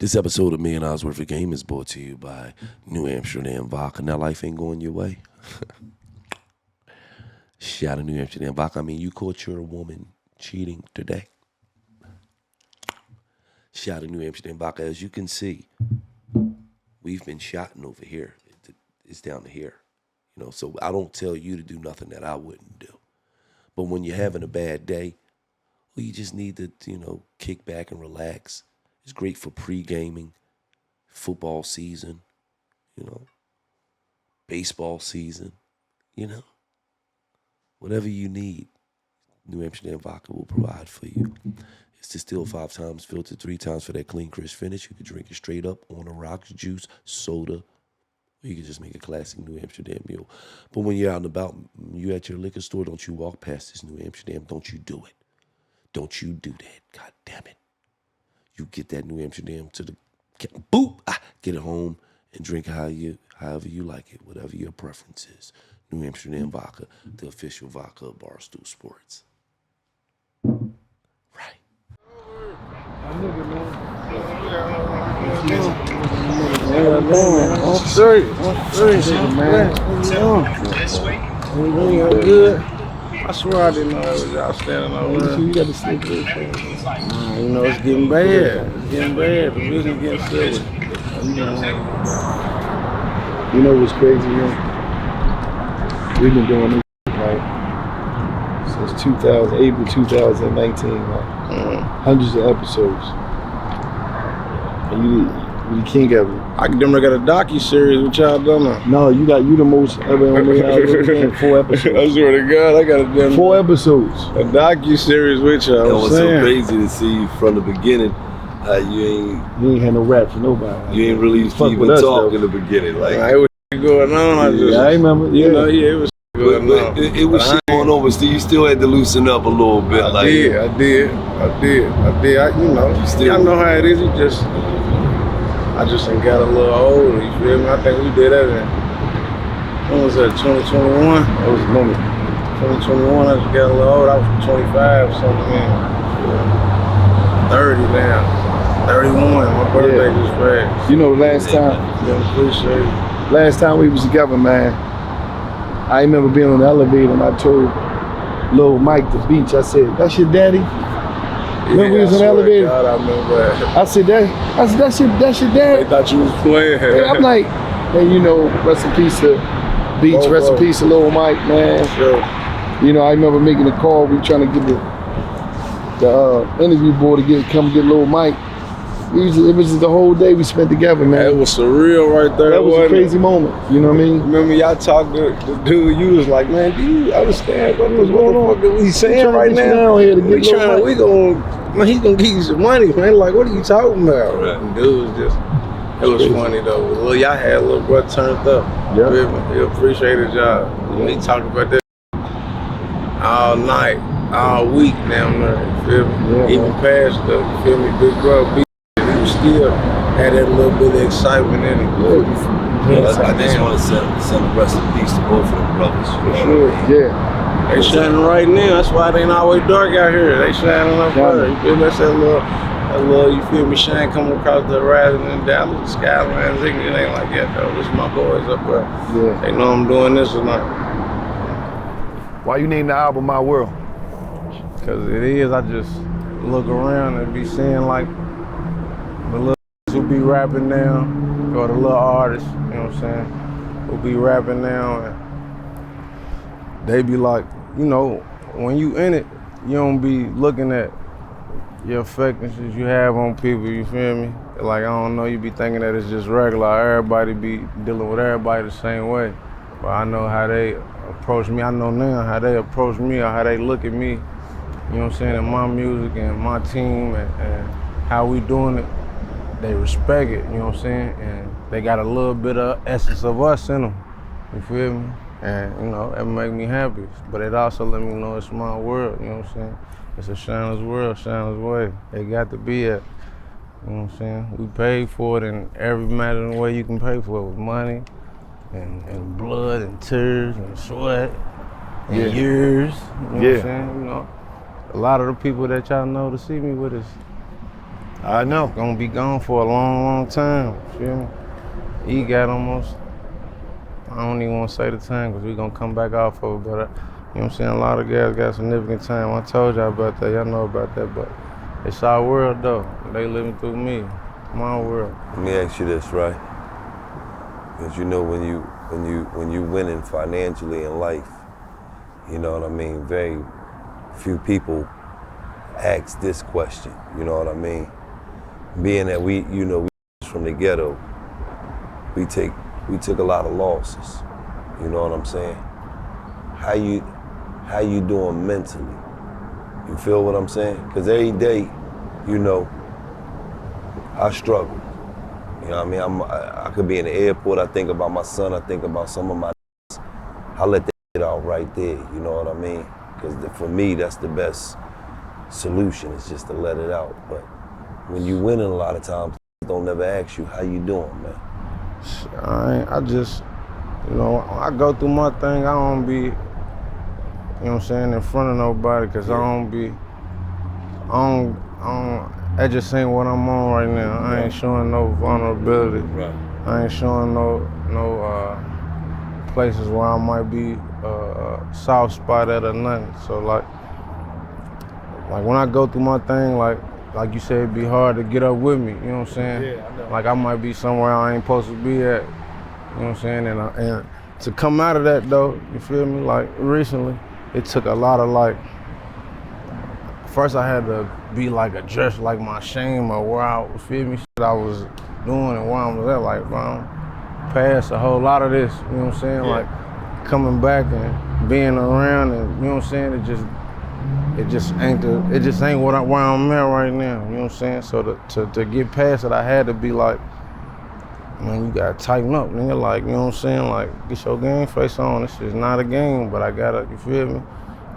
This episode of $1 Million Worth of Game is brought to you by New Amsterdam Vodka. Now life ain't going your way. Shout out to New Amsterdam Vodka. I mean, you caught your woman cheating today. Shout out to New Amsterdam Vodka. As you can see, we've been shotting over here. It's down to here. You know, so I don't tell you to do nothing that I wouldn't do. But when you're having a bad day, well, you just need to, kick back and relax. It's great for pre-gaming, football season, baseball season, whatever you need, New Amsterdam Vodka will provide for you. It's distilled 5 times, filtered 3 times for that clean, crisp finish. You can drink it straight up on the rocks, juice, soda, or you can just make a classic New Amsterdam meal. But when you're out and about, you at your liquor store, don't you walk past this New Amsterdam. Don't you do it. Don't you do that. God damn it. You get that New Amsterdam to the boop, get it home and drink however you like it, whatever your preference is. New Amsterdam Vodka, the official vodka of Barstool Sports. Right. Good. I swear I didn't know it was y'all standing over there. You got to sleep with it. It's getting bad. It's getting bad. The business getting silly. You know what's crazy, man? We've been doing this like since 2008 to 2019, right? Hundreds of episodes. And you the king of it. I got a docu-series with y'all done. No, you the most ever on me. 4 episodes. I swear to God, I got a damn 4 episodes. A docu-series with y'all. It was so crazy to see from the beginning. You ain't had no rap for nobody. You ain't really even talk in the beginning. Like it was going on. I remember. It was going on. It was shit going on, but you still had to loosen up a little bit. I did. Y'all know how it is. I just got a little older, you feel me? I think we did that when was that, 2021? That was a moment. 2021, I just got a little older. I was 25 something, 30 now, 31, my birthday just passed. Appreciate it. Last time we was together, man, I remember being on the elevator and I told Lil Mike the Beach, I said, that's your daddy? Remember we was in the elevator? God, I remember that. I said, that's your dad? They thought you was playing. And I'm like, rest in peace to Beach, rest in peace to Lil Mike, man. Sure. I remember making a call, we trying to get the interview boy to come get Lil Mike. It was just the whole day we spent together, man. It was surreal right there. That was a crazy moment, you know what I mean? Remember y'all talked to the dude, you was like, man, do you understand what the fuck are we saying right now? Here to get he's gonna give you some money, man. Like, what are you talking about? Right. And dude was it was funny though. Y'all had a little brother turned up. Yeah. He appreciated y'all. Yeah. He talked about that all night, all week down there, you feel me? Yeah, even past the, you feel me, big bro, still had that little bit of excitement in it. I just want to send a rest in peace to both of them brothers. For sure, yeah. They shining right now. That's why it ain't always dark out here. They shining up there. You feel me? That's that little, you feel me, shine coming across the horizon and down the skyline. It ain't like that though. This is my boys up there. Yeah. They know I'm doing this or not. Why you named the album My World? Because it is. I just look around and be seeing like the little who be rapping now, or the little artists, you know what I'm saying, who be rapping now, and they be like, when you in it, you don't be looking at your effectiveness you have on people, you feel me? Like, I don't know, you be thinking that it's just regular, everybody be dealing with everybody the same way. But I know how they approach me, I know now how they approach me or how they look at me, you know what I'm saying, and my music and my team and how we doing it. They respect it, you know what I'm saying? And they got a little bit of essence of us in them, you feel me? And, that make me happy. But it also let me know it's my world, you know what I'm saying? It's a shiner's world, shiner's way. They got to be at, you know what I'm saying? We paid for it in every matter of the way you can pay for it, with money and blood and tears and sweat and years, you know what I'm saying? A lot of the people that y'all know to see me with is I know. Gonna be gone for a long, long time. Feel me? He got almost, I don't even want to say the time because we gonna come back off of it, but you know what I'm saying? A lot of guys got significant time. I told y'all about that, y'all know about that, but it's our world though. They living through me, my world. Let me ask you this, right? Because you know when you winning financially in life, you know what I mean? Very few people ask this question, you know what I mean? Being that we from the ghetto, we took a lot of losses, you know what I'm saying? How you doing mentally? You feel what I'm saying? Because every day, you know, I struggle. You know what I mean? I could be in the airport, I think about my son, I think about some of my I let that shit out right there, you know what I mean? Because for me, that's the best solution, is just to let it out. But when you winning a lot of times, don't never ask you how you doing, man. I just, you know, I go through my thing, I don't be, you know what I'm saying, in front of nobody, because I don't, that just ain't what I'm on right now. I ain't showing no vulnerability. Right. I ain't showing no places where I might be soft spot at or nothing. So like when I go through my thing, like you said, it'd be hard to get up with me, you know what I'm saying? Yeah, I know. Like I might be somewhere I ain't supposed to be at, you know what I'm saying? And to come out of that though, you feel me? Like recently, it took a lot of first I had to be addressed my shame or where I, feel me, shit I was doing and where I was at, bro, I'm past a whole lot of this, you know what I'm saying? Yeah. Like coming back and being around and, you know what I'm saying? It just ain't where I'm at right now, you know what I'm saying? So to get past it, I had to be like, man, you gotta tighten up, nigga, you know what I'm saying? Get your game face on. This is not a game, but I gotta, you feel me?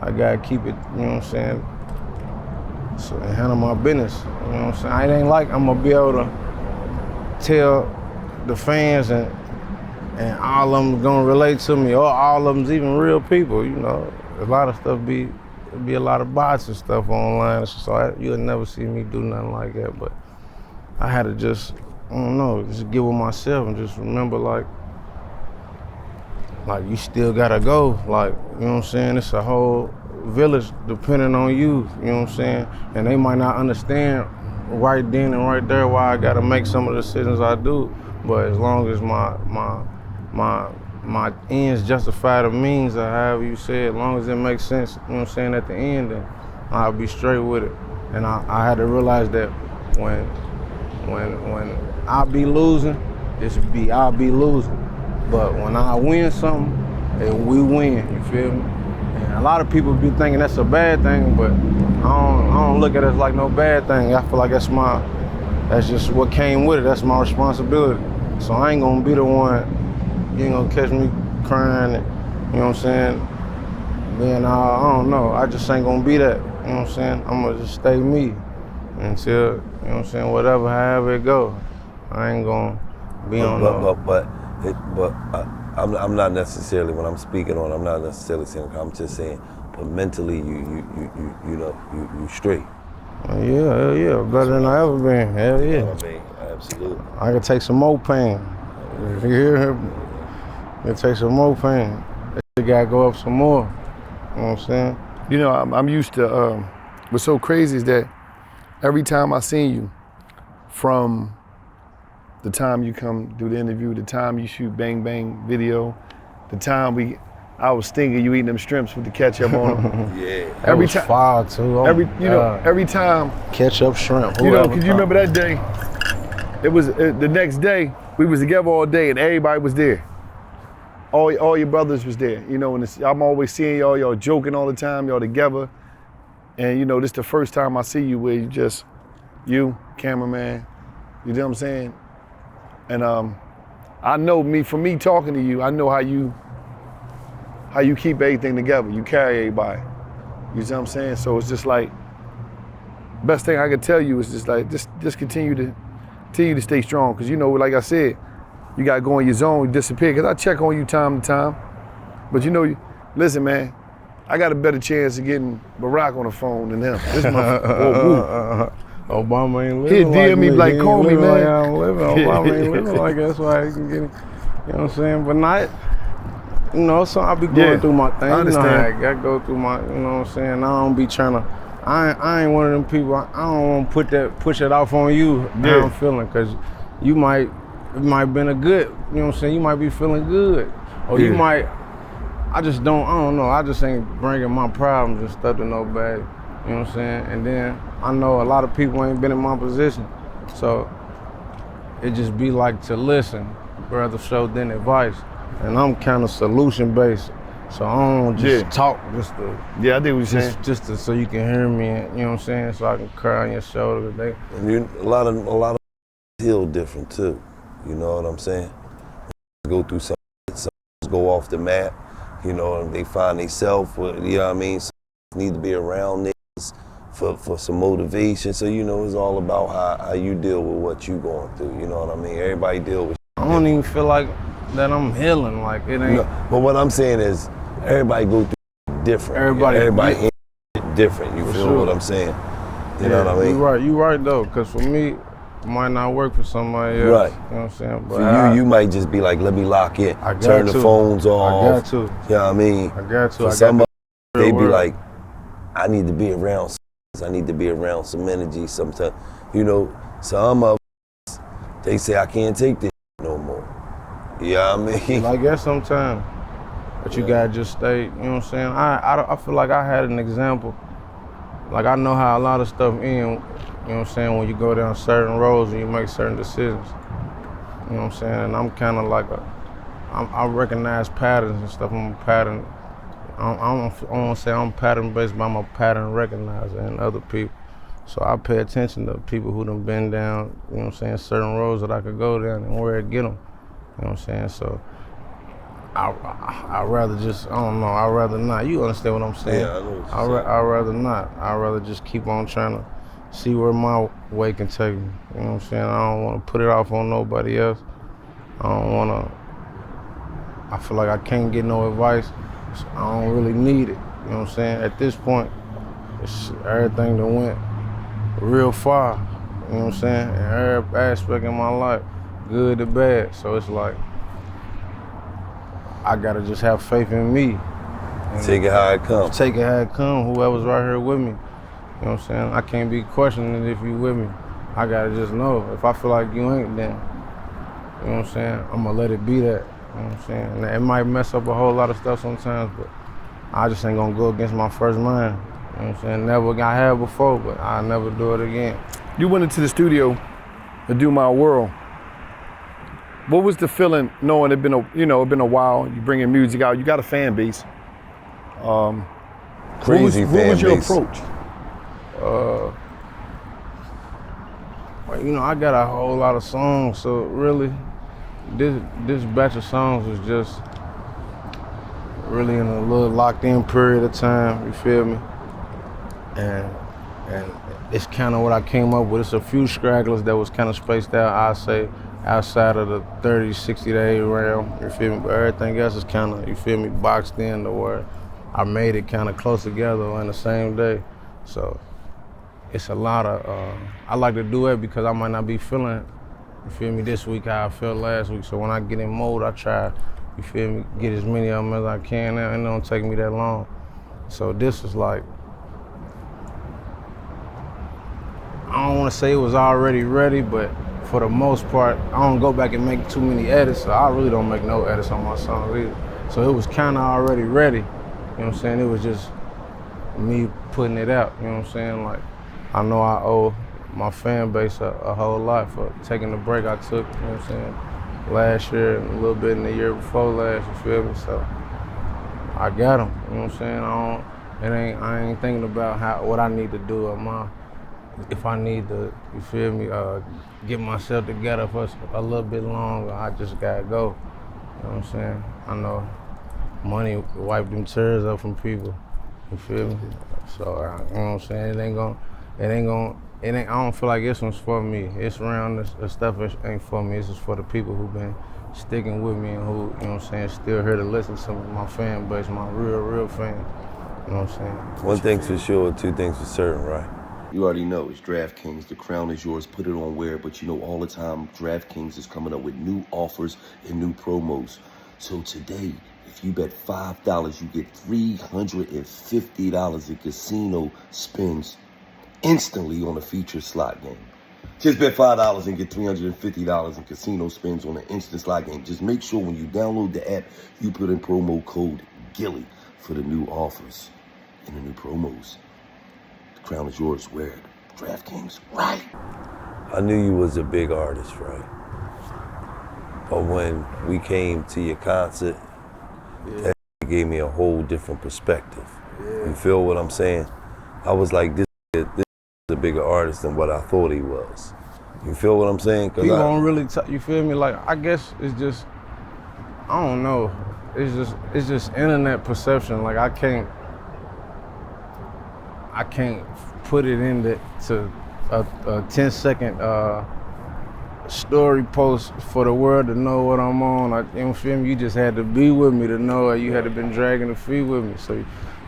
I gotta keep it, you know what I'm saying? So, and handle my business, you know what I'm saying? It ain't like I'm gonna be able to tell the fans and all of them gonna relate to me, or all of them's even real people, you know? A lot of stuff be a lot of bots and stuff online, so you'll never see me do nothing like that, but I had to just, I don't know, just get with myself and just remember like you still gotta go, you know what I'm saying? It's a whole village depending on you, you know what I'm saying? And they might not understand right then and right there why I gotta make some of the decisions I do, but as long as my ends justify the means, or however you say it, as long as it makes sense, you know what I'm saying, at the end, then I'll be straight with it. And I had to realize that when I be losing, I'll be losing. But when I win something, we win, you feel me? And a lot of people be thinking that's a bad thing, but I don't look at it as like no bad thing. I feel like that's just what came with it. That's my responsibility. So I ain't gonna be the one, you ain't gonna catch me crying, and, you know what I'm saying? Then I don't know, I just ain't gonna be that, you know what I'm saying? I'm gonna just stay me until, you know what I'm saying, however it go. I ain't gonna be on no. But I'm not necessarily, when I'm speaking on, I'm not necessarily saying, I'm just saying, but mentally you straight. Yeah, hell yeah, better than I ever been, hell yeah. You know what I mean? Absolutely. I could take some more pain. You hear him? I could take some more pain. It gotta go up some more, you know what I'm saying? You know, I'm used to, what's so crazy is that every time I seen you, from the time you come do the interview, the time you shoot Bang Bang video, the time I was thinking you eating them shrimps with the ketchup on them. Yeah. Every time. Fire too. Every time. Ketchup, shrimp. You know, because you remember that day. It was the next day. We was together all day, and everybody was there. All your brothers was there. You know, and I'm always seeing y'all joking all the time, y'all together. And you know, this the first time I see you where you, cameraman. You know what I'm saying? And I know for me talking to you, I know how you keep everything together. You carry everybody. You know what I'm saying? So it's just like, best thing I could tell you is just like, just continue to stay strong. Cause you know, like I said, you gotta go in your zone, you disappear. Cause I check on you time to time. But you know, listen, man, I got a better chance of getting Barack on the phone than him. This Obama ain't He'll living DM like me me. like, He call ain't me, living like man. I'm living. Obama ain't living like that's why he can get it. You know what I'm saying? But not, you know, so I be going through my thing. I You know how understand. I go through my, you know what I'm saying? I don't be trying to, I ain't one of them people, I don't want to push it off on you how I'm feeling, because it might been a good, you know what I'm saying? You might be feeling good. Or you might, I don't know. I just ain't bringing my problems and stuff to nobody. You know what I'm saying? And then I know a lot of people ain't been in my position. So it just be like to listen, rather so than advice. And I'm kind of solution based. So I don't just talk just to, I think what you're saying. just to, so you can hear me, and, you know what I'm saying? So I can cry on your shoulder. And a lot of heal different too. You know what I'm saying? Go through some go off the map. You know, and they find themselves. You know what I mean? So need to be around niggas for some motivation. So you know, it's all about how you deal with what you going through. You know what I mean? Everybody deal with. I don't even feel like that I'm healing. Like it ain't. No, but what I'm saying is, everybody go through different. Everybody different. You feel what I'm saying? You know what I mean? You right though, because for me, it might not work for somebody else. Right. You know what I'm saying? But for you might just be like, let me lock in, turn the phones off. I got to. You know what I mean? I got to. For some they be like, I need to be around. I need to be around some energy. Sometimes, you know, some of us, they say I can't take this no more. You know what I mean? Like that sometimes. But you gotta just stay, you know what I'm saying? I feel like I had an example. Like I know how a lot of stuff end, you know what I'm saying, when you go down certain roads and you make certain decisions. You know what I'm saying? And I'm kind of like I recognize patterns and stuff. I'm a pattern. I don't want to say I'm pattern based, but I'm a pattern recognizer in other people. So I pay attention to people who done been down, you know what I'm saying, certain roads that I could go down and where to get them. You know what I'm saying? So I'd rather just, I don't know, I'd rather not. You understand what I'm saying? Yeah, I know what you're saying. I'd rather not. I'd rather just keep on trying to see where my way can take me. You know what I'm saying? I don't want to put it off on nobody else. I don't want to, I feel like I can't get no advice. So I don't really need it. You know what I'm saying? At this point, it's everything that went real far. You know what I'm saying? In every aspect of my life, good to bad. So it's like, I gotta just have faith in me. Take it how it comes. Take it how it comes. Whoever's right here with me. You know what I'm saying? I can't be questioning if you with me. I gotta just know. If I feel like you ain't, then, you know what I'm saying? I'm gonna let it be that. You know what I'm saying? And it might mess up a whole lot of stuff sometimes, but I just ain't gonna go against my first mind. You know what I'm saying? Never I have before, but I'll never do it again. You went into the studio to do My World. What was the feeling knowing it been a while? You bringing music out. You got a fan base. Crazy what was your base. approach? You know, I got a whole lot of songs, so really, this batch of songs was just really in a little locked in period of time, you feel me? And it's kind of what I came up with. It's a few stragglers that was kind of spaced out, I'd say, outside of the 30, 60 day realm, you feel me? But everything else is kind of, you feel me, boxed in to where I made it kind of close together on the same day. So it's a lot of, I like to do it because I might not be feeling, you feel me, this week how I felt last week. So when I get in mode, I try, you feel me, get as many of them as I can now, and it don't take me that long. So this is like, I don't want to say it was already ready, but for the most part, I don't go back and make too many edits, so I really don't make no edits on my songs either. So it was kind of already ready, you know what I'm saying? It was just me putting it out, you know what I'm saying? Like, I know I owe my fan base a whole lot for taking the break I took, you know what I'm saying, last year and a little bit in the year before last, you feel me? So I got them, you know what I'm saying? I ain't thinking about what I need to do if I need to, you feel me, get myself together for a little bit longer, I just gotta go. You know what I'm saying? I know money wipe them tears up from people, you feel me? So, you know what I'm saying? I don't feel like this one's for me. It's around the stuff that ain't for me. This is for the people who've been sticking with me and who, you know what I'm saying, still here to listen to my fan base, my real fans. You know what I'm saying? One thing's for sure, two things for certain, right? You already know it's Draftkings. The crown is yours. Put it on wear. But you know, all the time, Draftkings is coming up with new offers and new promos. So today, if you bet $5, you get $350 in casino spins instantly on a featured slot game. Just bet $5 and get $350 in casino spins on an instant slot game. Just make sure when you download the app, you put in promo code GILLY for the new offers and the new promos. The crown is yours. Wear it. DraftKings, right? I knew you was a big artist, right? But when we came to your concert, that gave me a whole different perspective. You feel what I'm saying? I was like, this is a bigger artist than what I thought he was. You feel what I'm saying? People don't really, you feel me? Like, I guess it's just, I don't know. It's just internet perception. Like, I can't put it into a 10-second story post for the world to know what I'm on. You feel me? You just had to be with me to know, you had to been dragging the feet with me. So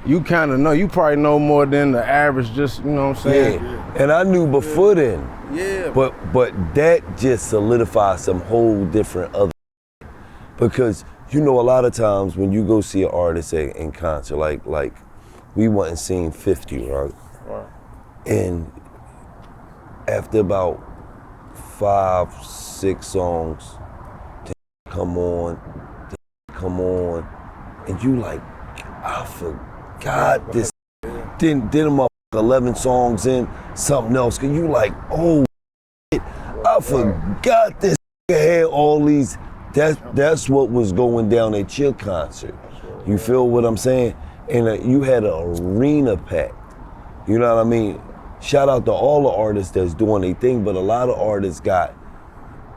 you kind of know, you probably know more than the average, just, you know what I'm saying? Yeah. And I knew before then. Yeah. But that just solidified some whole different other, because you know, a lot of times when you go see an artist in concert, like we went and seen 50, right? Right. And after about 5-6 songs, come on, and you like, I forgot this. Then them up 11 songs in, something else, and you like, oh shit, I forgot this had all these. That's what was going down at your concert. You feel what I'm saying? And you had an arena packed. You know what I mean? Shout out to all the artists that's doing their thing, but a lot of artists got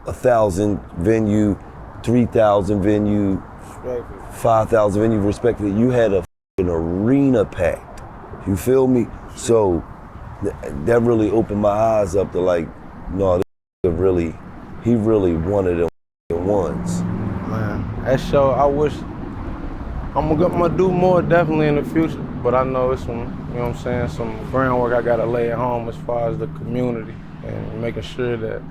1,000 venue, 3,000 venue, 5,000 venue respectively. You had an arena packed. You feel me? So that really opened my eyes up to like, no, he really one of them ones. Man, that show, I wish, I'm gonna do more definitely in the future, but I know it's some, you know what I'm saying, some groundwork I gotta lay at home as far as the community and making sure that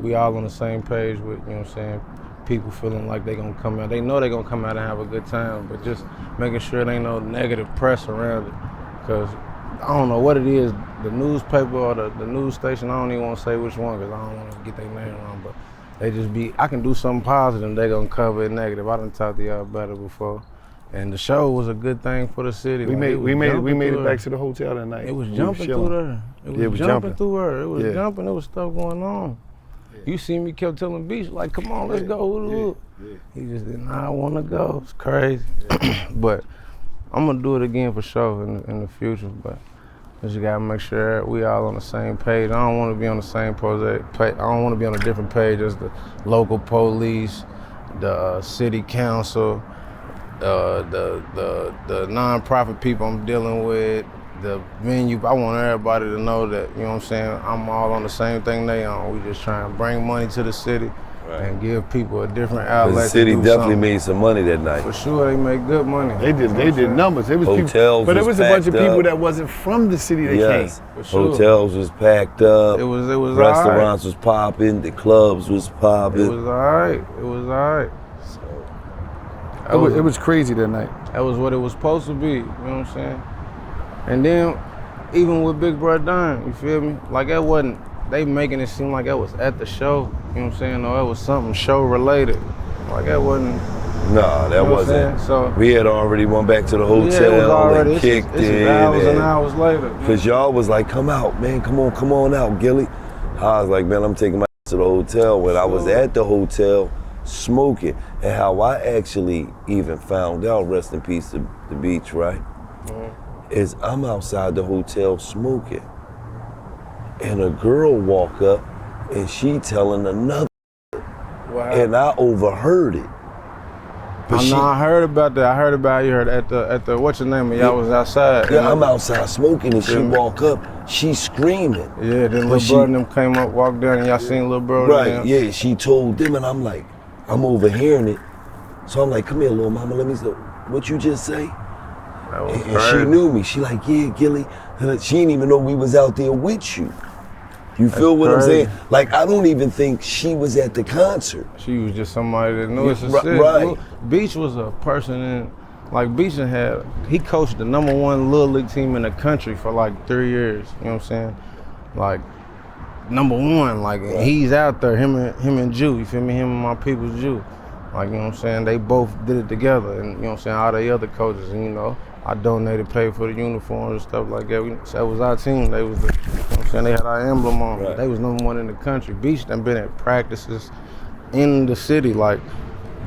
we all on the same page with, you know what I'm saying, people feeling like they gonna come out. They know they gonna come out and have a good time, but just making sure there ain't no negative press around it. Cause I don't know what it is, the newspaper or the news station, I don't even wanna say which one, cause I don't wanna get their name wrong, but they just be, I can do something positive and they gonna cover it negative. I done talked to y'all about it before. And the show was a good thing for the city. We made it back to the hotel that night. It was jumping through there. It was jumping through her. It was jumping. There was stuff going on. Yeah. You see me kept telling Beach, like, come on, let's go. Yeah. He just did not want to go. It's crazy. Yeah. But I'm gonna do it again for sure in the future. But we just gotta make sure we all on the same page. I don't want to be on the same page. I don't want to be on a different page as the local police, the city council, the non-profit people I'm dealing with, the venue. I want everybody to know that, you know what I'm saying, I'm all on the same thing they on. We just trying to bring money to the city and give people a different outlet. The city definitely something. made some money that night. For sure, they made good money. They did numbers. It was hotels people, but it was a bunch of people up. that wasn't from the city that came. For sure. Hotels was packed up. It was restaurants was popping. The clubs was popping. It was all right. It was crazy that night. That was what it was supposed to be, you know what I'm saying? And then, even with Big Brother Dime, you feel me? Like, that wasn't, they making it seem like that was at the show, you know what I'm saying? No, that was something show related. Like, that wasn't. Nah, that wasn't. So we had already went back to the hotel and kicked in. Hours and hours later. Cause y'all was like, come out, man, come on out, Gilly. I was like, man, I'm taking my ass to the hotel. When I was at the hotel, smoking, and how I actually even found out, rest in peace to the Beach, right? Is I'm outside the hotel smoking, and a girl walk up, and she telling another, and I overheard it. I heard about that. I heard about you heard at the what's your name? Y'all was outside. Yeah, I'm outside smoking, and she walk up, she screaming. Yeah, then little brother and them came up, walked down, and y'all seen little brother. Right. Yeah, she told them, and I'm like, I'm overhearing it. So I'm like, come here, little mama, let me see what you just say. That was And she crazy. knew me. She like, yeah, Gilly. She didn't even know we was out there with you. You feel what I'm saying? crazy. Like, I don't even think she was at the concert. She was just somebody that knew it's a Right, shit. right. Look, Beach was a person in, like Beach he coached the #1 little league team in the country for like 3 years. You know what I'm saying? Like #1, like Right. he's out there. Him and Jew. You feel me? Him and my people's Jew. Like, you know what I'm saying? They both did it together, and you know what I'm saying? All the other coaches, and you know, I donated, paid for the uniforms and stuff like that. That was our team. They was, you know what I'm saying? They had our emblem on. Right. They was #1 in the country. Beach done been at practices in the city, like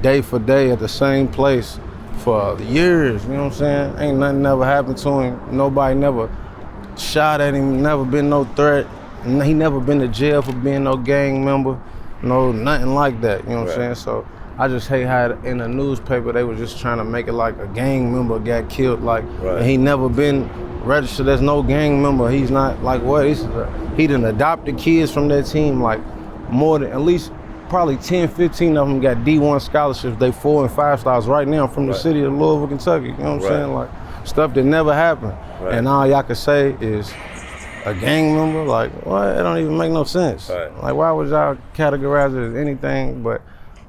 day for day at the same place for years. You know what I'm saying? Ain't nothing never happened to him. Nobody never shot at him. Never been no threat. He never been to jail for being no gang member. No, nothing like that. You know what I'm saying? So I just hate how in the newspaper they was just trying to make it like a gang member got killed. Like, and he never been registered as no gang member. He's not like what? He done adopted kids from that team. Like more than at least probably 10, 15 of them got D1 scholarships. They 4 and 5 stars right now from the city of Louisville, Kentucky. You know what I'm saying? Like stuff that never happened. And all y'all can say is a gang member. Like what? It don't even make no sense. Like why would y'all categorize it as anything but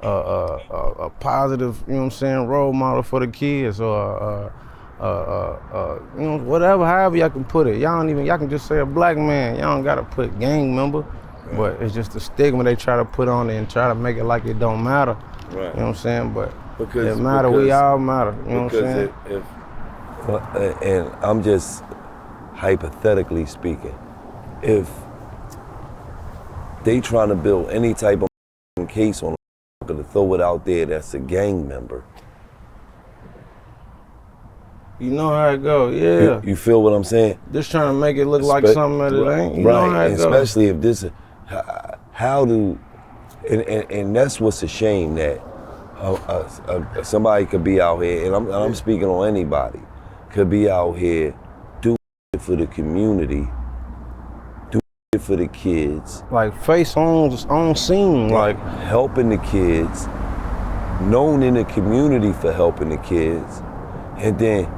a positive, you know what I'm saying, role model for the kids, or you know, whatever, however y'all can put it. Y'all can just say a black man. Y'all don't gotta put gang member, but it's just the stigma they try to put on it and try to make it like it don't matter. You know what I'm saying? But it matter. We all matter. You know what I'm saying? And I'm just hypothetically speaking, if they trying to build any type of case on to throw it out there that's a gang member. You know how it go, yeah. You feel what I'm saying? Just trying to make it look like something that it ain't. You know how it go. Especially if this, how do, and that's what's a shame that somebody could be out here, and I'm speaking on anybody, could be out here doing it for the community, doing it for the kids. Like face on scene, like helping the kids, known in the community for helping the kids, and then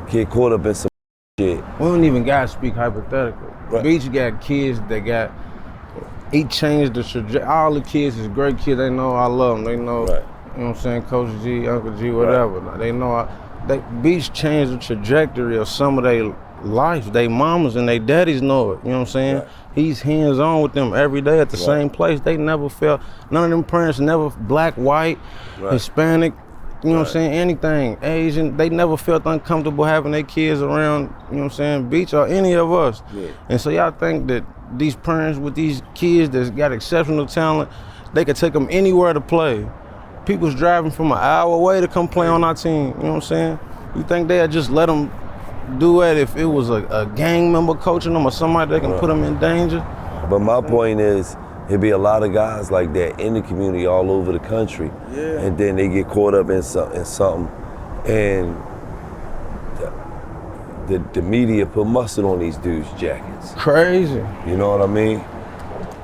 get caught up in some shit. We don't even gotta speak hypothetical. Beach got kids that he changed the trajectory. All the kids is great kids. They know I love them. They know, you know what I'm saying, Coach G, Uncle G, whatever. They know Beach changed the trajectory of some of their life. They mamas and they daddies know it. You know what I'm saying? He's hands-on with them every day at the same place. They never felt, none of them parents never, black, white, Hispanic, you know what I'm saying, anything, Asian, they never felt uncomfortable having their kids around, you know what I'm saying, Beach or any of us. And so y'all think that these parents with these kids that's got exceptional talent, they could take them anywhere to play. People's driving from an hour away to come play on our team, you know what I'm saying? You think they'd just let them do it if it was a gang member coaching them or somebody that can put them in danger? But my point is, there'd be a lot of guys like that in the community all over the country, and then they get caught up in something, and the media put mustard on these dudes' jackets. Crazy. You know what I mean?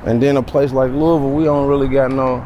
And then a place like Louisville, we don't really got no,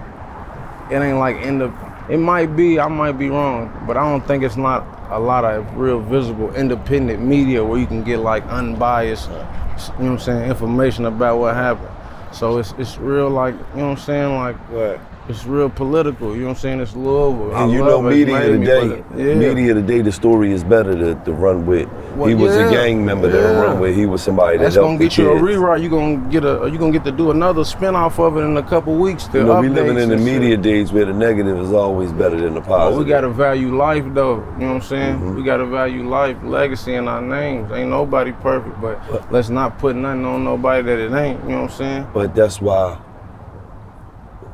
it ain't like it might be, I might be wrong, but I don't think it's not a lot of real visible independent media where you can get like unbiased, you know what I'm saying, information about what happened. So it's real, like, you know what I'm saying, like it's real political, you know what I'm saying, it's Louisville. And you know, media today, the story is better to run with. He was a gang member to run with. He was somebody that helped the kids. That's gonna get you a rewrite. You gonna get to do another spin-off of it in a couple weeks. You know, we living in the media days where the negative is always better than the positive. We gotta value life though, you know what I'm saying? We gotta value life, legacy, and our names. Ain't nobody perfect, but let's not put nothing on nobody that it ain't, you know what I'm saying? But that's why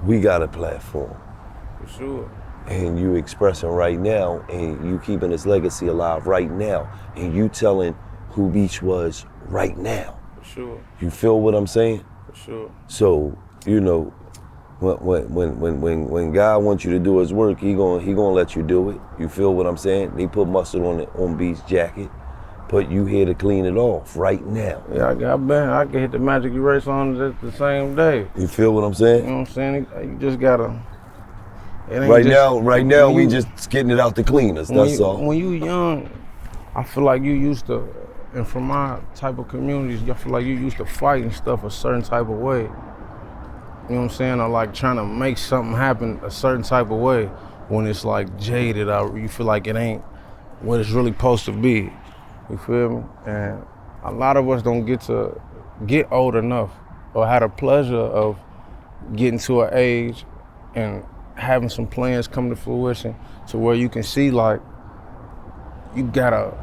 we got a platform. For sure. And you expressing right now, and you keeping his legacy alive right now, and you telling who Beach was right now. For sure. You feel what I'm saying? For sure. So, you know, when God wants you to do his work, he gonna let you do it. You feel what I'm saying? They put mustard on Beach's jacket, but you here to clean it off right now. Yeah, I can hit the magic eraser on it the same day. You feel what I'm saying? You know what I'm saying? You just gotta. Right now, we just getting it out the cleaners. That's all. When you young, I feel like you used to, and from my type of communities, I feel like you used to fight and stuff a certain type of way. You know what I'm saying? Or like trying to make something happen a certain type of way when it's like jaded out. You feel like it ain't what it's really supposed to be. You feel me? And a lot of us don't get old enough or have the pleasure of getting to an age and having some plans come to fruition to where you can see like you gotta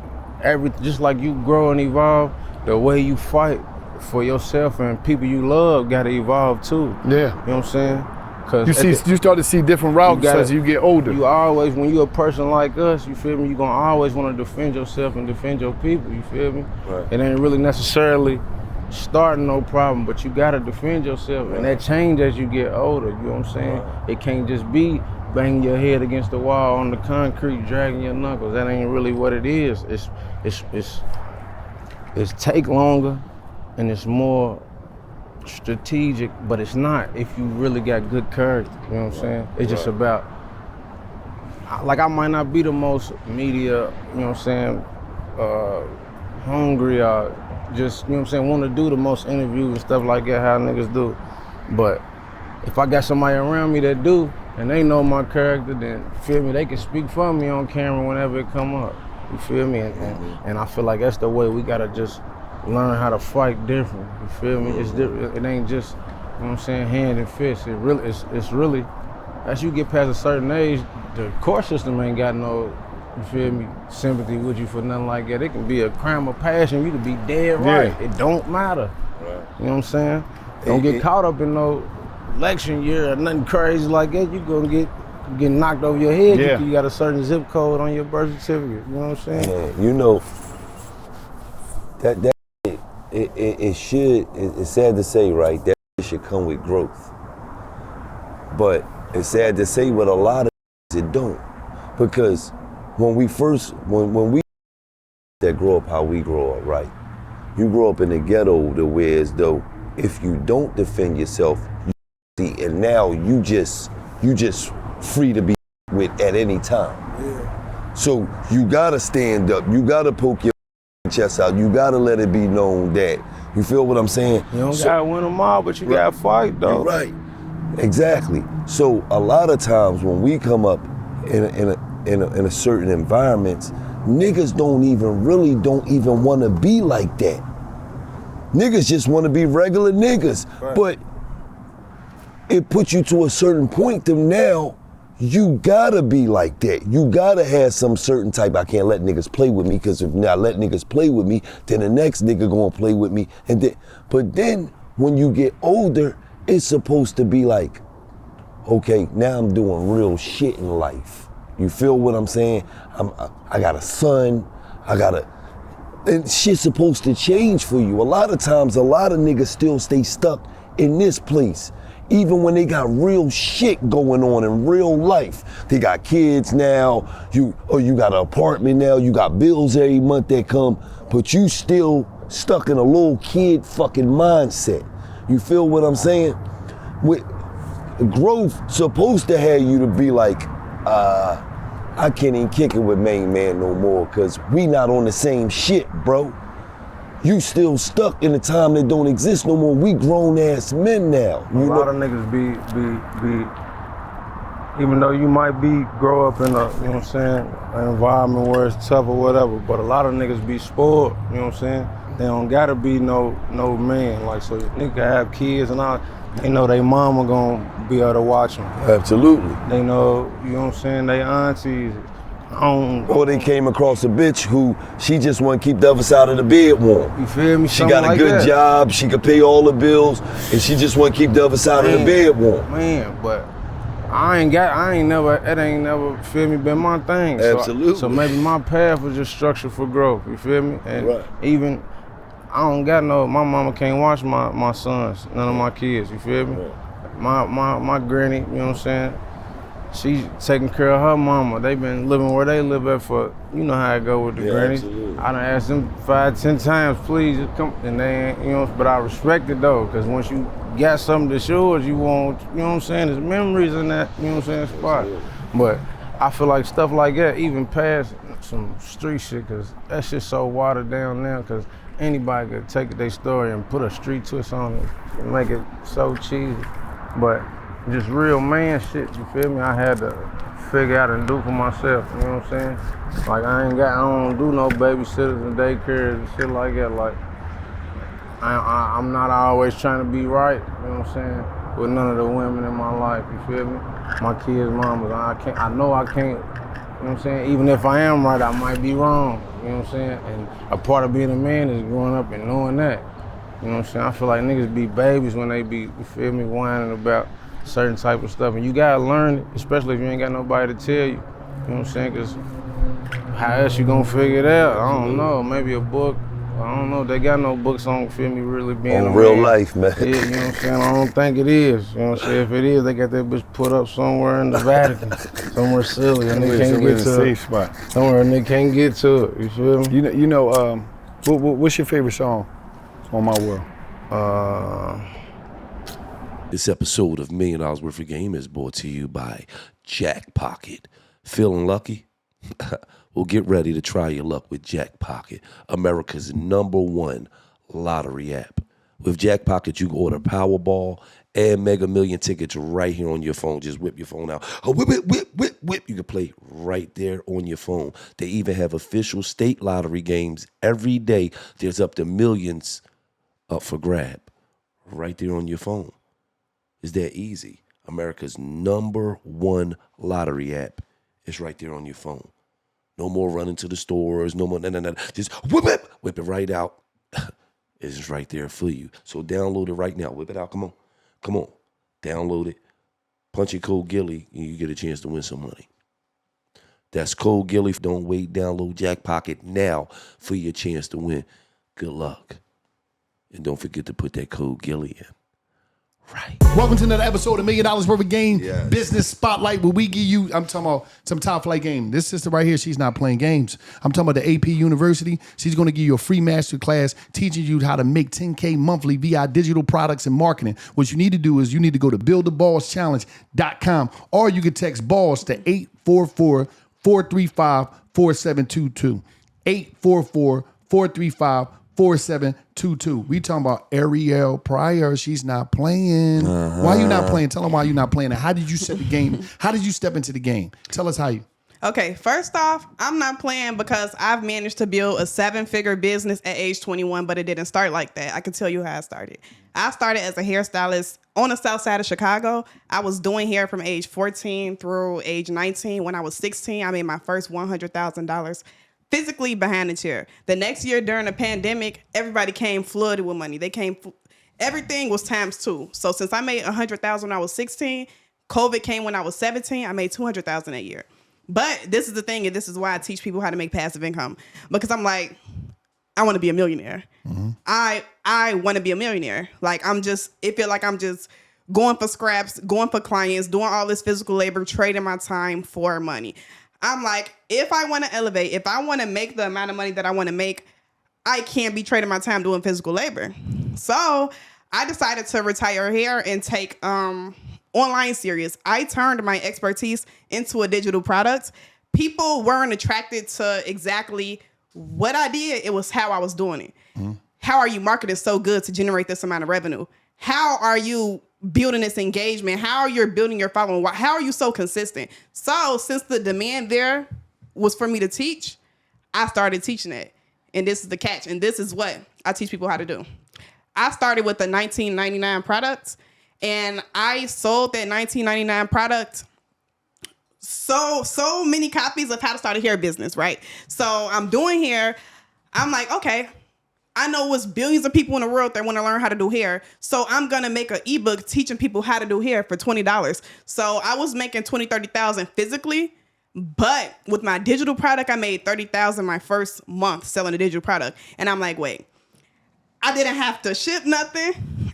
just like you grow and evolve, the way you fight for yourself and people you love gotta evolve too. Yeah. You know what I'm saying? Cause You start to see different routes as you get older. You always, when you're a person like us, you feel me, you're gonna always wanna defend yourself and defend your people, you feel me? Right. It ain't really necessarily starting no problem, but you gotta defend yourself. Right. And that change as you get older, you know what I'm saying? Right. It can't just be banging your head against the wall on the concrete, dragging your knuckles. That ain't really what it is. It's take longer and it's more strategic, but it's not if you really got good courage, you know what I'm saying? It's just about, like I might not be the most media, you know what I'm saying, hungry or just, you know what I'm saying, want to do the most interviews and stuff like that, how niggas do. But if I got somebody around me that do, and they know my character, then, feel me, they can speak for me on camera whenever it come up, you feel me? And I feel like that's the way we gotta just learn how to fight different, you feel me? It's different. It ain't just, you know what I'm saying, hand and fist. It's really, as you get past a certain age, the court system ain't got no, you feel me, sympathy with you for nothing like that. It can be a crime of passion, you can be dead right. It don't matter. Right. You know what I'm saying? Don't get caught up in no election year or nothing crazy like that. You gonna get knocked over your head. Yeah. You got a certain zip code on your birth certificate. You know what I'm saying? Man, you know, that it's sad to say, right, that should come with growth. But it's sad to say with a lot of it don't. Because when we that grow up how we grow up, right? You grow up in the ghetto to where as though if you don't defend yourself, and now you just free to be with at any time. Yeah. So you gotta stand up, you gotta poke your chest out, you gotta let it be known that, you feel what I'm saying? You don't gotta win them all, but you gotta fight though. You're right, exactly. So a lot of times when we come up in a certain environments, niggas don't even wanna be like that. Niggas just wanna be regular niggas, right. But it puts you to a certain point to now, you gotta be like that. You gotta have some certain type, I can't let niggas play with me, because if I let niggas play with me, then the next nigga gonna play with me. But then when you get older, it's supposed to be like, okay, now I'm doing real shit in life. You feel what I'm saying? I got a son, and shit's supposed to change for you. A lot of times, a lot of niggas still stay stuck in this place. Even when they got real shit going on in real life. They got kids now, you got an apartment now, you got bills every month that come, but you still stuck in a little kid fucking mindset. You feel what I'm saying? With growth supposed to have you to be like, I can't even kick it with main man no more, cause we not on the same shit, bro. You still stuck in a time that don't exist no more. We grown ass men now. A lot of niggas be, even though you might grow up in a, you know what I'm saying, an environment where it's tough or whatever, but a lot of niggas be spoiled, you know what I'm saying? They don't gotta be no man, like, so nigga have kids and all, they know they mama gonna be able to watch them. Absolutely. They know, you know what I'm saying, they aunties. Or they came across a bitch who she just want to keep the other side of the bed warm. You feel me? She got a good job, she could pay all the bills, and she just want to keep the other side of the bed warm. Man, but it ain't never, feel me, been my thing. Absolutely. So maybe my path was just structured for growth, you feel me? And right. Even, my mama can't watch my sons, none of my kids, you feel me? Right. My granny, you know what I'm saying? She taking care of her mama. They been living where they live at for, you know how it go with the grannies. Absolutely. I done asked them 5-10 times, please just come, and they ain't, you know, but I respect it though, because once you got something that's yours, you want, you know what I'm saying, there's memories in that, you know what I'm saying, spot. But I feel like stuff like that, even past some street shit, cause that shit's so watered down now, cause anybody could take their story and put a street twist on it and make it so cheesy. But just real man shit, you feel me? I had to figure out and do for myself, you know what I'm saying? Like I don't do no babysitters and daycares and shit like that. Like I'm not always trying to be right, you know what I'm saying? With none of the women in my life, you feel me? My kids' mamas, I know I can't, you know what I'm saying? Even if I am right, I might be wrong, you know what I'm saying? And a part of being a man is growing up and knowing that. You know what I'm saying? I feel like niggas be babies when they be, you feel me, whining about certain type of stuff. And you gotta learn it, especially if you ain't got nobody to tell you. You know what I'm saying? Cause how else you gonna figure it out? I don't know, maybe a book. I don't know, they got no books on, feel me, really being on a real man. life, man. Yeah, you know what I'm saying? I don't think it is. You know what I'm saying? If it is, they got that bitch put up somewhere in the Vatican, somewhere silly, and they can't get to safe spot. somewhere and they can't get to it. You feel me? You know, what's your favorite song on My World? This episode of $1 Million Worth of Game is brought to you by Jackpocket. Feeling lucky? Well, get ready to try your luck with Jackpocket, America's #1 lottery app. With Jackpocket, you can order Powerball and Mega Million tickets right here on your phone. Just whip your phone out. Oh, whip it, whip, whip, whip. You can play right there on your phone. They even have official state lottery games every day. There's up to millions up for grab right there on your phone. It's that easy. America's #1 lottery app is right there on your phone. No more running to the stores. No more, no. Just whip it right out. It's right there for you. So download it right now. Whip it out. Come on. Download it. Punch in code Gilly and you get a chance to win some money. That's code Gilly. Don't wait. Download Jackpocket now for your chance to win. Good luck. And don't forget to put that code Gilly in. Right. Welcome to another episode of $1 Million Worth of Game Yes. Business Spotlight, where we give you, I'm talking about some top flight game. This sister right here, she's not playing games. I'm talking about the AP University. She's going to give you a free master class teaching you how to make $10K monthly via digital products and marketing. What you need to do is you need to go to buildtheballschallenge.com, or you can text balls to 844-435-4722. 844-435-4722. We talking about Ariel Pryor. She's not playing. Why you not playing? Tell them why you not playing. And how did you set the game? How did you step into the game? Tell us how you. Okay, first off, I'm not playing because I've managed to build a 7-figure business at age 21, but it didn't start like that. I can tell you how I started. I started as a hairstylist on the south side of Chicago. I was doing hair from age 14 through age 19. When I was 16, I made my first $100,000 physically behind the chair. The next year during the pandemic, everybody came flooded with money. Everything was ×2. So since I made $100,000 when I was 16, COVID came when I was 17, I made $200,000 a year. But this is the thing, and this is why I teach people how to make passive income. Because I'm like, I want to be a millionaire. Mm-hmm. I want to be a millionaire. Like it feel like I'm just going for scraps, going for clients, doing all this physical labor, trading my time for money. I'm like, if I want to elevate, if I want to make the amount of money that I want to make, I can't be trading my time doing physical labor. So I decided to retire here and take online series. I turned my expertise into a digital product. People weren't attracted to exactly what I did. It was how I was doing it. Mm-hmm. How are you marketing so good to generate this amount of revenue? How are you building this engagement? How are you building your following? How are you so consistent? So since the demand there was for me to teach, I started teaching it. And this is the catch. And this is what I teach people how to do. I started with a $19.99 product, and I sold that $19.99 product so many copies of how to start a hair business, right? So I'm doing hair. I'm like, okay, I know it's billions of people in the world that want to learn how to do hair. So I'm going to make an ebook teaching people how to do hair for $20. So I was making $20,000, $30,000 physically, but with my digital product, I made $30,000 my first month selling a digital product. And I'm like, wait, I didn't have to ship nothing.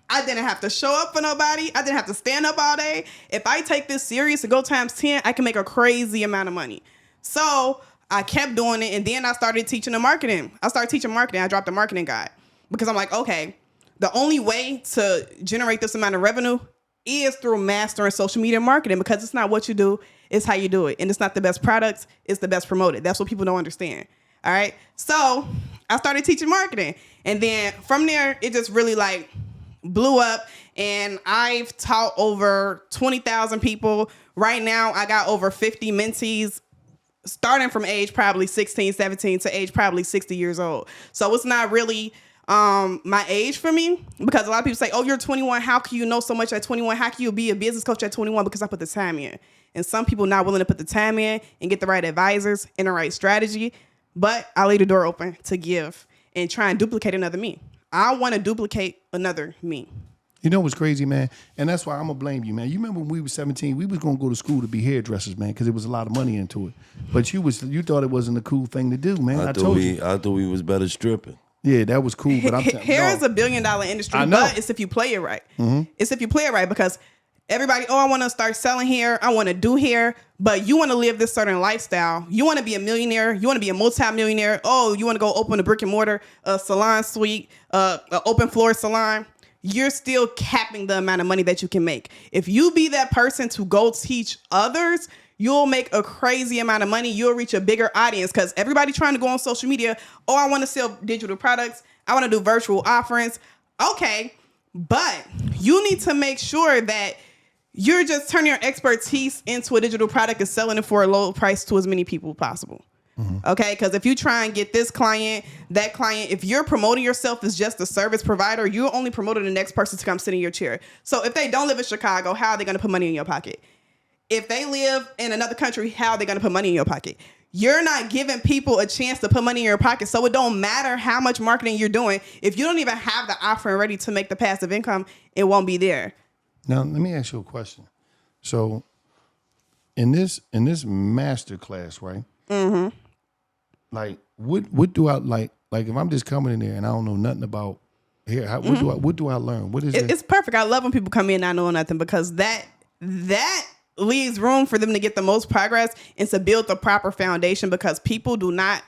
I didn't have to show up for nobody. I didn't have to stand up all day. If I take this serious and go ×10, I can make a crazy amount of money. So I kept doing it, and then I started teaching the marketing. I dropped a marketing guide because I'm like, okay, the only way to generate this amount of revenue is through mastering social media marketing, because it's not what you do, it's how you do it. And it's not the best products, it's the best promoted. That's what people don't understand. All right. So I started teaching marketing. And then from there, it just really like blew up. And I've taught over 20,000 people. Right now, I got over 50 mentees, starting from age probably 16, 17 to age probably 60 years old. So it's not really my age for me, because a lot of people say, oh, you're 21. How can you know so much at 21? How can you be a business coach at 21? Because I put the time in. And some people not willing to put the time in and get the right advisors and the right strategy. But I leave the door open to give and try and duplicate another me. I want to duplicate another me. You know what's crazy, man? And that's why I'm going to blame you, man. You remember when we were 17, we was going to go to school to be hairdressers, man, because there was a lot of money into it. But you thought it wasn't a cool thing to do, man. I told you. I thought we was better stripping. Yeah, that was cool. But hair is $1 billion industry, but it's if you play it right. Mm-hmm. It's if you play it right, because everybody, I want to start selling hair. I want to do hair, but you want to live this certain lifestyle. You want to be a millionaire. You want to be a multi-millionaire. Oh, you want to go open a brick and mortar, a salon suite, an open floor salon. You're still capping the amount of money that you can make. If you be that person to go teach others, you'll make a crazy amount of money. You'll reach a bigger audience, because everybody trying to go on social media. Oh, I want to sell digital products. I want to do virtual offerings. Okay, but you need to make sure that you're just turning your expertise into a digital product and selling it for a low price to as many people as possible. Mm-hmm. Okay, because if you try and get this client, that client, if you're promoting yourself as just a service provider, you're only promoting the next person to come sit in your chair. So if they don't live in Chicago, how are they going to put money in your pocket? If they live in another country, how are they going to put money in your pocket? You're not giving people a chance to put money in your pocket. So it don't matter how much marketing you're doing. If you don't even have the offering ready to make the passive income, it won't be there. Now, let me ask you a question. So in this master class, right? Mm-hmm. Like, what do I like if I'm just coming in there and I don't know nothing about hair, what do I learn? What is it? It's perfect. I love when people come in not knowing nothing, because that leaves room for them to get the most progress and to build the proper foundation, because people do not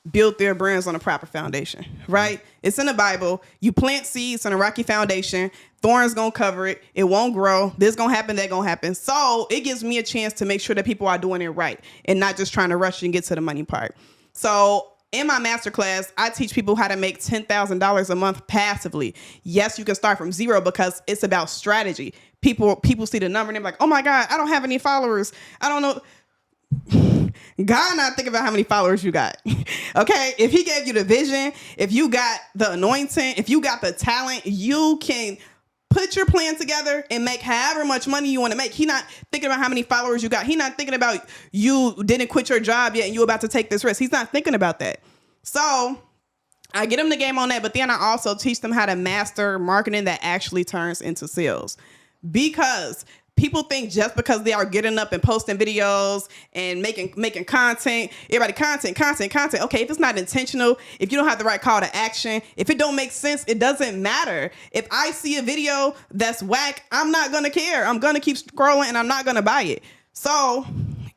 build their brands on a proper foundation, right? It's in the Bible. You plant seeds on a rocky foundation, thorns gonna cover it. It won't grow. This gonna happen, that gonna happen. So it gives me a chance to make sure that people are doing it right and not just trying to rush and get to the money part. So in my masterclass, I teach people how to make $10,000 a month passively. Yes, you can start from zero, because it's about strategy. People see the number and they're like, oh my God, I don't have any followers. I don't know. God not thinking about how many followers you got. Okay? If he gave you the vision, if you got the anointing, if you got the talent, you can put your plan together and make however much money you want to make. He not thinking about how many followers you got. He not thinking about you didn't quit your job yet and you about to take this risk. He's not thinking about that. So I get them the game on that, but then I also teach them how to master marketing that actually turns into sales. Because people think just because they are getting up and posting videos and making content, everybody content. Okay, if it's not intentional, if you don't have the right call to action, if it don't make sense, it doesn't matter. If I see a video that's whack, I'm not going to care. I'm going to keep scrolling and I'm not going to buy it. So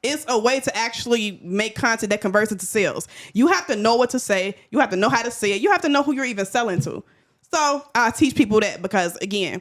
it's a way to actually make content that converts into sales. You have to know what to say. You have to know how to say it. You have to know who you're even selling to. So I teach people that, because again,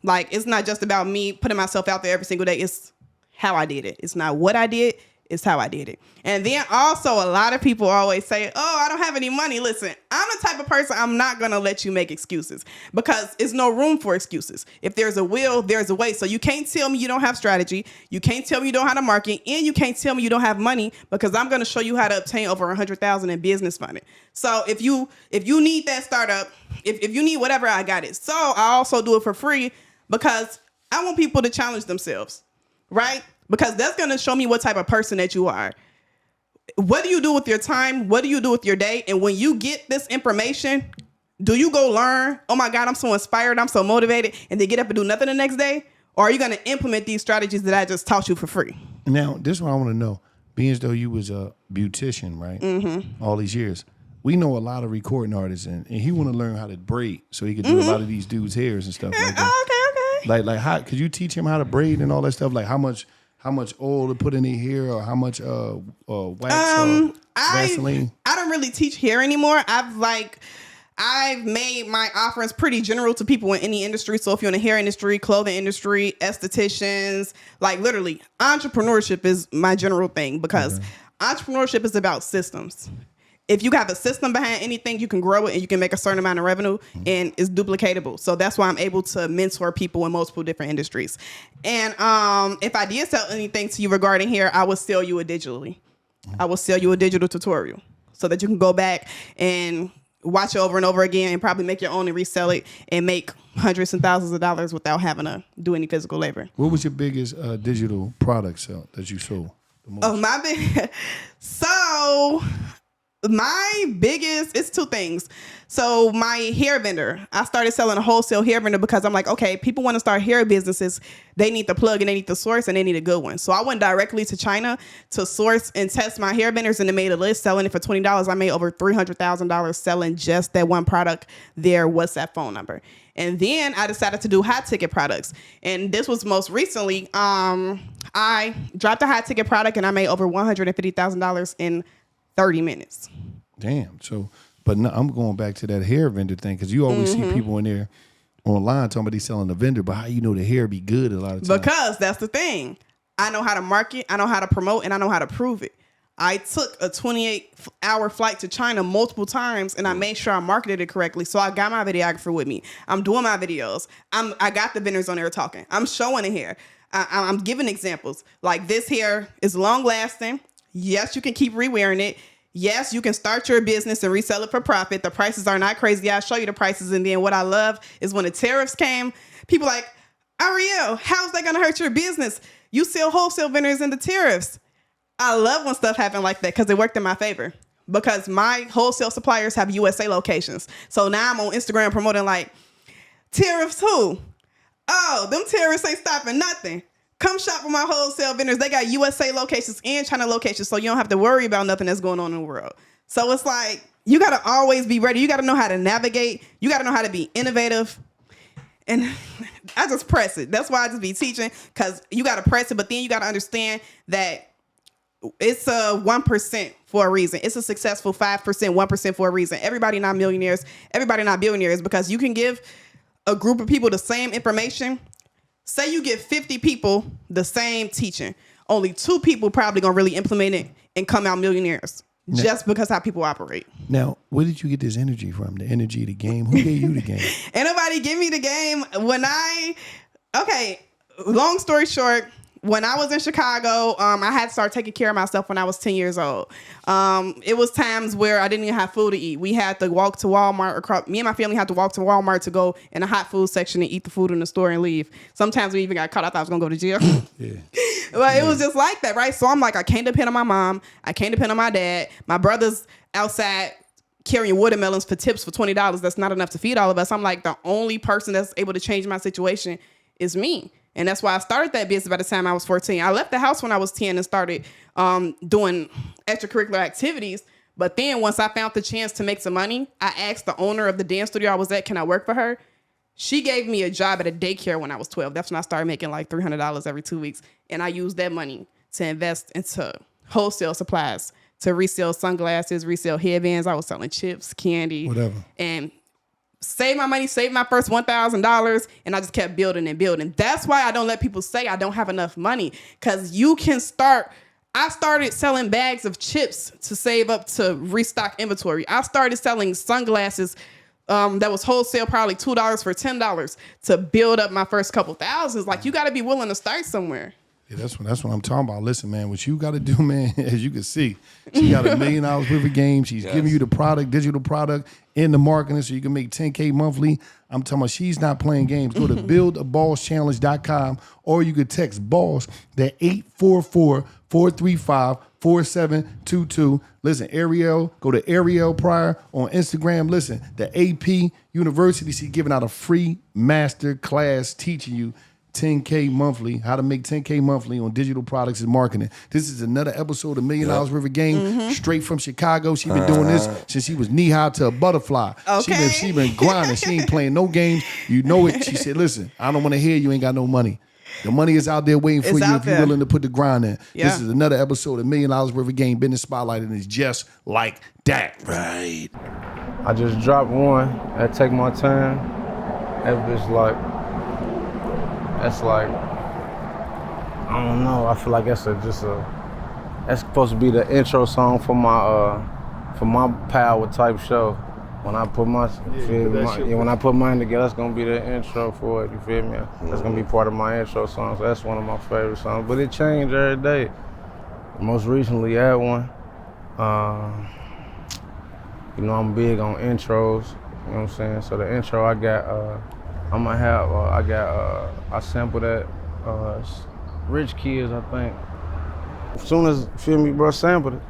like, it's not just about me putting myself out there every single day. It's how I did it. It's not what I did. It's how I did it. And then also a lot of people always say, oh, I don't have any money. Listen, I'm the type of person, I'm not going to let you make excuses, because there's no room for excuses. If there's a will, there's a way. So you can't tell me you don't have strategy. You can't tell me you don't know how to market, and you can't tell me you don't have money, because I'm going to show you how to obtain over $100,000 in business funding. So if you need that startup, if you need whatever, I got it. So I also do it for free, because I want people to challenge themselves, right? Because that's going to show me what type of person that you are. What do you do with your time? What do you do with your day? And when you get this information, do you go learn, oh my God, I'm so inspired, I'm so motivated, and then get up and do nothing the next day? Or are you going to implement these strategies that I just taught you for free? Now, this is what I want to know. Being as though you was a beautician, right? Mm-hmm. All these years. We know a lot of recording artists, and he want to learn how to braid so he could do a lot of these dudes' hairs and stuff like that. Okay. Like how could you teach him how to braid and all that stuff? Like how much oil to put in their hair, or how much wax or Vaseline? I don't really teach hair anymore. I've made my offerings pretty general to people in any industry. So if you're in the hair industry, clothing industry, estheticians, like literally entrepreneurship is my general thing because entrepreneurship is about systems. If you have a system behind anything, you can grow it and you can make a certain amount of revenue and it's duplicatable. So that's why I'm able to mentor people in multiple different industries. And if I did sell anything to you regarding hair, I would sell you it digitally. I will sell you a digital tutorial so that you can go back and watch it over and over again and probably make your own and resell it and make hundreds and thousands of dollars without having to do any physical labor. What was your biggest digital product sell that you sold? My biggest, it's two things. So my hair vendor, I started selling a wholesale hair vendor because I'm like, okay, people want to start hair businesses. They need the plug and they need the source and they need a good one. So I went directly to China to source and test my hair vendors and they made a list selling it for $20. I made over $300,000 selling just that one product, their WhatsApp phone number. And then I decided to do high ticket products. And this was most recently, I dropped a high ticket product and I made over $150,000 in 30 minutes. Damn. So, but no, I'm going back to that hair vendor thing because you always see people in there online talking about they selling a vendor, but how you know the hair be good a lot of times? Because that's the thing. I know how to market, I know how to promote, and I know how to prove it. I took a 28-hour flight to China multiple times, and I made sure I marketed it correctly. So I got my videographer with me. I'm doing my videos. I got the vendors on there talking. I'm showing the hair. I'm giving examples. Like this hair is long lasting. Yes, you can keep rewearing it. Yes, you can start your business and resell it for profit. The prices are not crazy. I'll show you the prices. And then what I love is when the tariffs came, people like, Ariel, how's that going to hurt your business? You sell wholesale vendors in the tariffs. I love when stuff happen like that because it worked in my favor. Because my wholesale suppliers have USA locations. So now I'm on Instagram promoting like, tariffs who? Oh, them tariffs ain't stopping nothing. Come shop with my wholesale vendors. They got USA locations and China locations, so you don't have to worry about nothing that's going on in the world. So it's like, you got to always be ready. You got to know how to navigate. You got to know how to be innovative. And I just press it. That's why I just be teaching, because you got to press it, but then you got to understand that it's a 1% for a reason. It's a successful 5%, 1% for a reason. Everybody not millionaires. Everybody not billionaires, because you can give a group of people the same information. Say you give 50 people the same teaching. Only 2 people probably going to really implement it and come out millionaires just because how people operate. Now, where did you get this energy from? The energy, the game? Who gave you the game? Ain't nobody give me the game. Long story short, when I was in Chicago, I had to start taking care of myself when I was 10 years old. It was times where I didn't even have food to eat. We had to walk to Walmart. Me and my family had to walk to Walmart to go in the hot food section and eat the food in the store and leave. Sometimes we even got caught. I thought I was going to go to jail. Yeah. But it was just like that, right? So I'm like, I can't depend on my mom. I can't depend on my dad. My brother's outside carrying watermelons for tips for $20. That's not enough to feed all of us. I'm like, the only person that's able to change my situation is me. And that's why I started that business by the time I was 14. I left the house when I was 10 and started doing extracurricular activities. But then once I found the chance to make some money, I asked the owner of the dance studio I was at, can I work for her? She gave me a job at a daycare when I was 12. That's when I started making like $300 every 2 weeks. And I used that money to invest into wholesale supplies, to resell sunglasses, resell headbands. I was selling chips, candy, whatever. And save my money, save my first $1,000, and I just kept building and building. That's why I don't let people say I don't have enough money, because you can start. I started selling bags of chips to save up to restock inventory. I started selling sunglasses that was wholesale, probably $2 for $10 to build up my first couple thousands. Like, you got to be willing to start somewhere. Yeah, that's what I'm talking about. Listen, man, what you got to do, man, as you can see, she got $1 million worth of game. She's giving you the product, digital product, in the marketing so you can make $10K monthly. I'm talking about she's not playing games. Go to buildaballschallenge.com, or you could text BALLS to 844-435-4722. Listen, Ariel, go to Ariel Pryor on Instagram. Listen, the AP University, she's giving out a free master class teaching you 10K monthly, how to make 10K monthly on digital products and marketing. This is another episode of $1 Million Worth of Game, straight from Chicago. She been doing this since she was knee-high to a butterfly. Okay. She been grinding. She ain't playing no games. You know it. She said, listen, I don't want to hear you ain't got no money. The money is out there waiting for It's you out if you're there. willing to put the grind in. Yeah. This is another episode of $1 Million Worth of Game Business Spotlight, and it's just like that. Right. I just dropped one. I take my time. That's like, I don't know. I feel like that's supposed to be the intro song for my power type show. When I put when I put mine together, that's gonna be the intro for it. You feel me? That's gonna be part of my intro song. So that's one of my favorite songs. But it changed every day. Most recently, I had one. You know, I'm big on intros. You know what I'm saying? So the intro I got, I sampled that Rich Kids, I think. As soon as, feel me, bro, sampled it,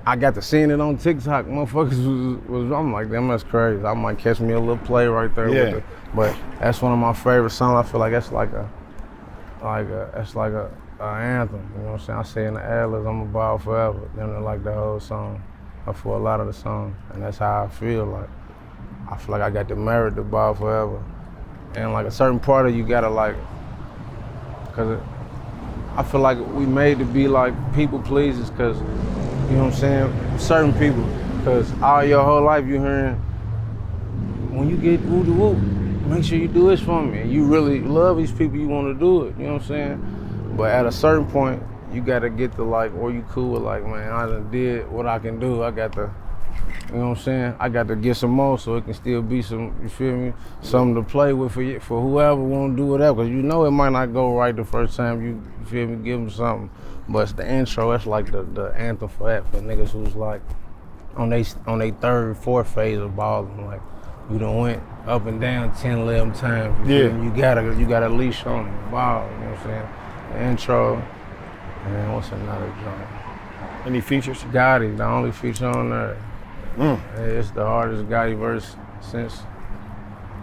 I got to seeing it on TikTok. Motherfuckers was I'm like, damn, that's crazy. I might catch me a little play right there with it. But that's one of my favorite songs. I feel like that's like a anthem. You know what I'm saying? I say in the ad-libs, I'm a ball forever. Then I like the whole song, or for a lot of the song. And that's how I feel like. I feel like I got the merit to ball forever. And like a certain part of you gotta like, cause I feel like we made to be like people pleasers, cause you know what I'm saying? Certain people, cause all your whole life you hearing, when you get woo to woo, make sure you do this for me. And you really love these people, you wanna do it, you know what I'm saying? But at a certain point, you gotta get to like, or you cool with like, man, I done did what I can do. I got to, you know what I'm saying? I got to get some more so it can still be some, you feel me? Something to play with for whoever want to do whatever. Cause you know it might not go right the first time you feel me, give them something. But it's the intro, that's like the anthem for that, for niggas who's like on they third, fourth phase of balling. Like you done went up and down 10, 11 times. You feel me? You got a leash on the ball, you know what I'm saying? The intro, and what's another joint? Any features? Gotti, the only feature on there. It's the hardest Gotti verse since,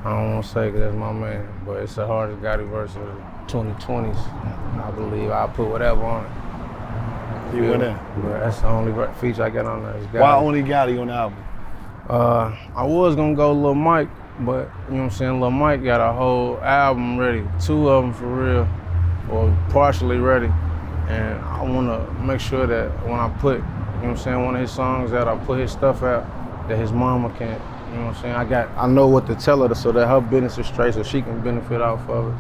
I don't want to say because that's my man, but it's the hardest Gotti verse of the 2020s. I believe I'll put whatever on it. You went in. But that's the only feature I got on there is Gotti. Why only Gotti on the album? I was going to go Lil Mike, but you know what I'm saying, Lil Mike got a whole album ready, 2 of them for real, or partially ready. And I want to make sure that when I put, you know what I'm saying, one of his songs that I put his stuff out, that his mama can, you know what I'm saying, I know what to tell her so that her business is straight so she can benefit off of it,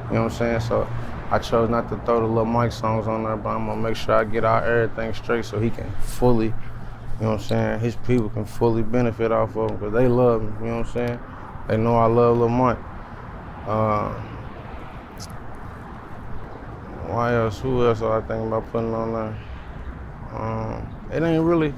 you know what I'm saying? So I chose not to throw the Lil Mike songs on there, but I'm gonna make sure I get out everything straight so he can fully, you know what I'm saying, his people can fully benefit off of him because they love him, you know what I'm saying? They know I love Lil Mike. Why else? Who else are I thinking about putting on there? It ain't really,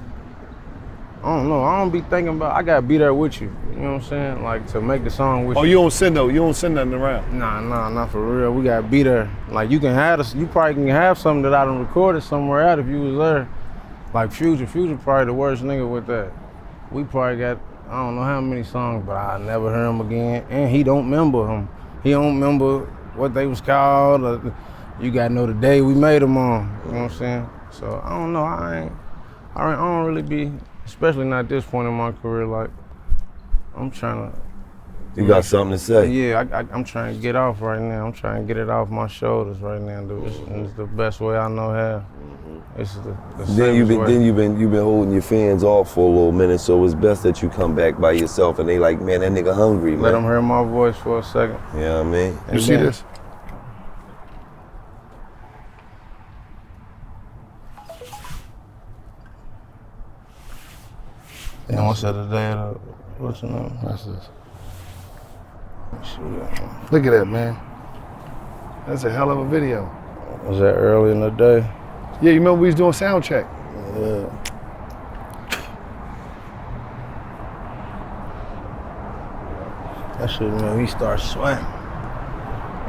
I don't know. I don't be thinking about, I gotta be there with you. You know what I'm saying? Like to make the song with you. Oh, you don't send nothing around? Nah, not for real. We gotta be there. Like you probably can have something that I done recorded somewhere out if you was there. Like Future probably the worst nigga with that. We probably got, I don't know how many songs, but I never heard him again. And he don't remember him. He don't remember what they was called. You gotta know the day we made them on, you know what I'm saying? So I don't know, I don't really be, especially not at this point in my career, like, I'm trying to. You got something to say? Yeah, I'm trying to get off right now. I'm trying to get it off my shoulders right now, dude. It's the best way I know how. It's the Then you've been holding your fans off for a little minute, so it's best that you come back by yourself and they like, man, that nigga hungry, man. Let them hear my voice for a second. You know what I mean? You see this? And what's the other day? What's the name? That's this. Shoot. Look at that, man. That's a hell of a video. Was that early in the day? Yeah, you remember we was doing sound check? Yeah. That shit made me start sweating.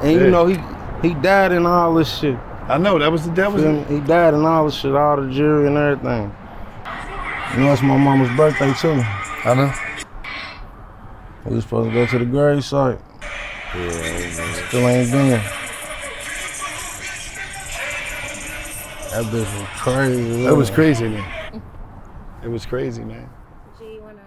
And you know, he died in all this shit. I know, that was the devil's. He died in all this shit, all the jury and everything. You know, it's my mama's birthday too. I know. We was supposed to go to the grave site. Yeah, Still ain't been. That bitch was crazy. It was crazy, man. It was crazy, man. Gee, you wanna